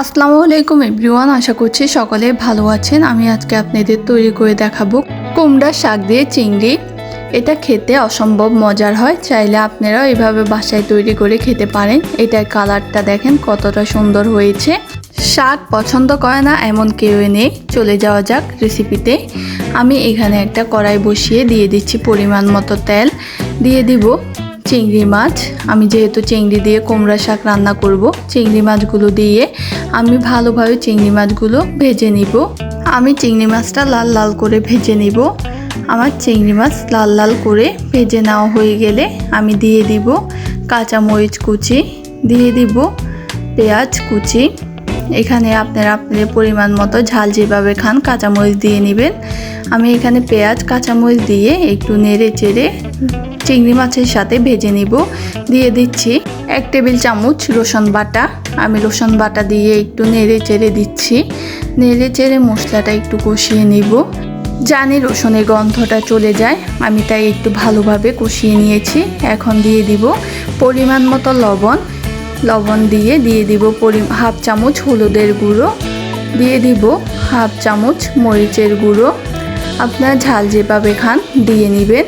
আসসালামু আলাইকুম এভরিওয়ান, আশা করছি সকলে ভালো আছেন। আমি আজকে আপনাদের তৈরি করে দেখাবো কুমড়ার শাক দিয়ে চিংড়ি। এটা খেতে অসম্ভব মজার হয়, চাইলে আপনারাও এভাবে বাসায় তৈরি করে খেতে পারেন। এটার কালারটা দেখেন কতটা সুন্দর হয়েছে। শাক পছন্দ করে না এমন কেউ নেই। চলে যাওয়া যাক রেসিপিতে। আমি এখানে একটা কড়াই বসিয়ে দিয়ে দিচ্ছি পরিমাণ মতো তেল। দিয়ে দিব চিংড়ি মাছ। আমি যেহেতু চিংড়ি দিয়ে কুমড়া শাক রান্না করব, চিংড়ি মাছগুলো দিয়ে আমি ভালোভাবে চিংড়ি মাছগুলো ভেজে নিব। আমি চিংড়ি মাছটা লাল লাল করে ভেজে নিব। আমার চিংড়ি মাছ লাল লাল করে ভেজে নেওয়া হয়ে গেলে আমি দিয়ে দিব কাঁচামরিচ কুচি, দিয়ে দিব পেঁয়াজ কুচি। এখানে আপনারা আপনাদের পরিমাণ মতো ঝাল যেভাবে খান কাঁচামরিচ দিয়ে নেবেন। আমি এখানে পেঁয়াজ কাঁচামরিচ দিয়ে একটু নেড়ে চেড়ে চিংড়ি মাছের সাথে ভেজে নিব। দিয়ে দিচ্ছি 1 টেবিল চামচ রসুন বাটা। আমি রসুন বাটা দিয়ে একটু নেড়ে চেড়ে দিচ্ছি। নেড়ে চেড়ে মশলাটা একটু কষিয়ে নিব। জানি রসুনের গন্ধটা চলে যায়, আমি তাই একটু ভালোভাবে কষিয়ে নিয়েছি। এখন দিয়ে দিব পরিমাণ মতো লবণ দিয়ে দিব হাফ চামচ হলুদের গুঁড়ো, দিয়ে দিব হাফ চামচ মরিচের গুঁড়ো। আপনারা ঝাল যেভাবে খান দিয়ে নেবেন।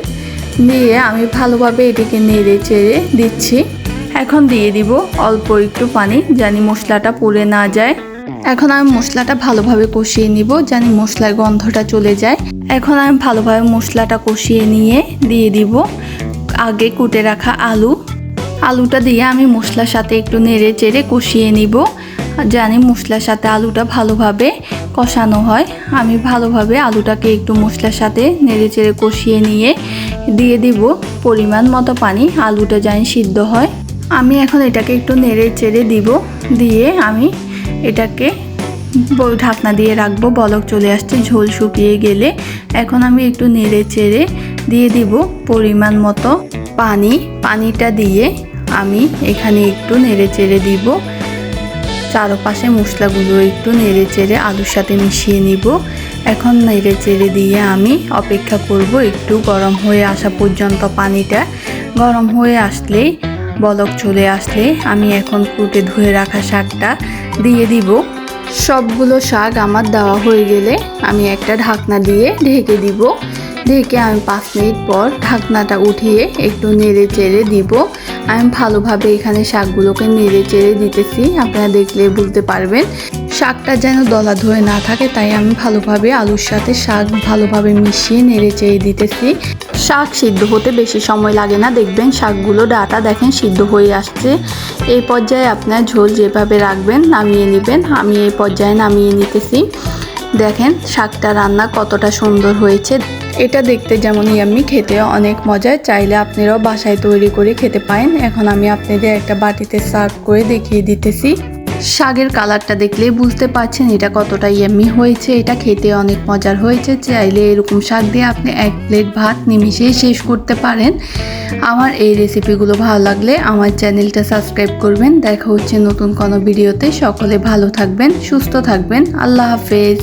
দিয়ে আমি ভালোভাবে এটিকে নেড়ে চেড়ে দিচ্ছি। এখন দিয়ে দিব অল্প একটু পানি, জানি মশলাটা পুড়ে না যায়। এখন আমি মশলাটা ভালোভাবে কষিয়ে নিব, জানি মশলার গন্ধটা চলে যায়। এখন আমি ভালোভাবে মশলাটা কষিয়ে নিয়ে দিয়ে দিব আগে কুটে রাখা আলুটা দিয়ে আমি মশলার সাথে একটু নেড়ে চেড়ে কষিয়ে নিব। জানি মশলার সাথে আলুটা ভালোভাবে কষানো হয়। আমি ভালোভাবে আলুটাকে একটু মশলার সাথে নেড়ে চেড়ে কষিয়ে নিয়ে দিয়ে দিব পরিমাণ মতো পানি, আলুটা জানি সিদ্ধ হয়। আমি এখন এটাকে একটু নেড়ে চেড়ে দিব। দিয়ে আমি এটাকে ঢাকনা দিয়ে রাখবো। বলক চলে আসছে, ঝোল শুকিয়ে গেলে এখন আমি একটু নেড়ে চেড়ে দিয়ে দিব পরিমাণ মতো পানিটা দিয়ে আমি এখানে একটু নেড়ে চেড়ে দিব। চারপাশে মশলাগুলো একটু নেড়ে চেড়ে আলুর সাথে মিশিয়ে নিব। এখন নেড়ে চেড়ে দিয়ে আমি অপেক্ষা করব একটু গরম হয়ে আসা পর্যন্ত। পানিটা গরম হয়ে আসলেই বলক চলে আসলে আমি এখন কুটে ধুয়ে রাখা শাকটা দিয়ে দিব। সবগুলো শাক আমার দেওয়া হয়ে গেলে আমি একটা ঢাকনা দিয়ে ঢেকে দিব। ঢেকে আমি 5 মিনিট পর ঢাকনাটা উঠিয়ে একটু নেড়ে চেড়ে দিব। আমি ভালোভাবে এখানে শাকগুলোকে নেড়ে চেড়ে দিতেছি, আপনারা দেখলে বুঝতে পারবেন। শাকটা যেন দলা ধরে না থাকে, তাই আমি ভালোভাবে আলুর সাথে শাক ভালোভাবে মিশিয়ে নেড়ে চেড়ে দিতেছি। শাক সিদ্ধ হতে বেশি সময় লাগে না, দেখবেন শাকগুলো ডাটা দেখেন সিদ্ধ হয়ে আসছে। এই পর্যায়ে আপনার ঝোল যেভাবে রাখবেন নামিয়ে নেবেন। আমি এই পর্যায়ে নামিয়ে নিতেছি। দেখেন শাকটা রান্না কতটা সুন্দর হয়েছে। এটা দেখতে যেমন ইয়াম্মি, খেতেও অনেক মজার। চাইলে আপনারাও বাসায় তৈরি করে খেতে পারেন। এখন আমি আপনাদের একটা বাটিতে সার্ভ করে দেখিয়ে দিতেছি। শাকের কালারটা দেখলেই বুঝতে পারছেন এটা কতটা ইয়াম্মি হয়েছে। এটা খেতে অনেক মজার হয়েছে। চাইলে এরকম শাক দিয়ে আপনি 1 প্লেট ভাত নিমিশেই শেষ করতে পারেন। আমার এই রেসিপিগুলো ভালো লাগলে আমার চ্যানেলটা সাবস্ক্রাইব করবেন। দেখা হচ্ছে নতুন কোনো ভিডিওতে। সকলে ভালো থাকবেন, সুস্থ থাকবেন। আল্লাহ হাফেজ।